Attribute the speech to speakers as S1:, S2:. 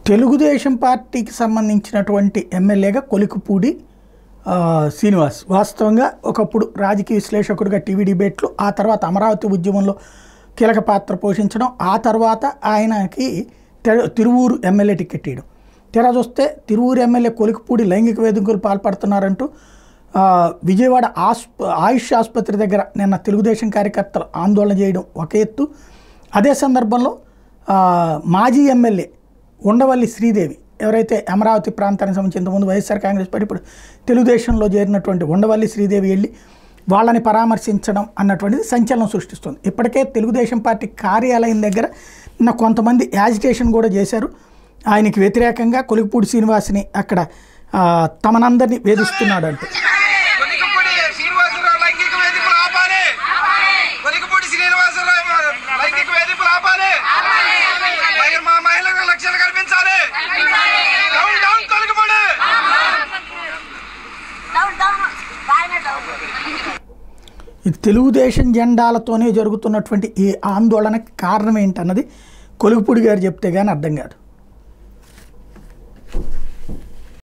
S1: తెలుగుదేశం పార్టీకి సంబంధించినటువంటి ఎమ్మెల్యేగా కొలికిపూడి శ్రీనివాస్ వాస్తవంగా ఒకప్పుడు రాజకీయ విశ్లేషకుడిగా టీవీ డిబేట్లు, ఆ తర్వాత అమరావతి ఉద్యమంలో కీలక పాత్ర పోషించడం, ఆ తర్వాత ఆయనకి తిరువూరు ఎమ్మెల్యే టికెట్ ఇవ్వడం. తెరా చూస్తే తిరువూరు ఎమ్మెల్యే కొలికిపూడి లైంగిక వేధింపులు పాల్పడుతున్నారంటూ విజయవాడ ఆయుష్ ఆసుపత్రి దగ్గర నిన్న తెలుగుదేశం కార్యకర్తలు ఆందోళన చేయడం ఒక ఎత్తు. అదే సందర్భంలో మాజీ ఎమ్మెల్యే ఉండవల్లి శ్రీదేవి, ఎవరైతే అమరావతి ప్రాంతానికి సంబంధించి ఇంతకుముందు వైఎస్ఆర్ కాంగ్రెస్ పార్టీ ఇప్పుడు తెలుగుదేశంలో చేరినటువంటి ఉండవల్లి శ్రీదేవి వెళ్ళి వాళ్ళని పరామర్శించడం అన్నటువంటిది సంచలనం సృష్టిస్తుంది. ఇప్పటికే తెలుగుదేశం పార్టీ కార్యాలయం దగ్గర నిన్న కొంతమంది యాజిటేషన్ కూడా చేశారు. ఆయనకి వ్యతిరేకంగా కొలికిపూడి శ్రీనివాస్ని అక్కడ తమనందరినీ వేధిస్తున్నాడు అంటూ. ఇది తెలుగుదేశం జెండాలతోనే జరుగుతున్నటువంటి ఈ ఆందోళనకి కారణం ఏంటన్నది కొలికిపూడి గారు చెప్తే కానీ అర్థం కాదు.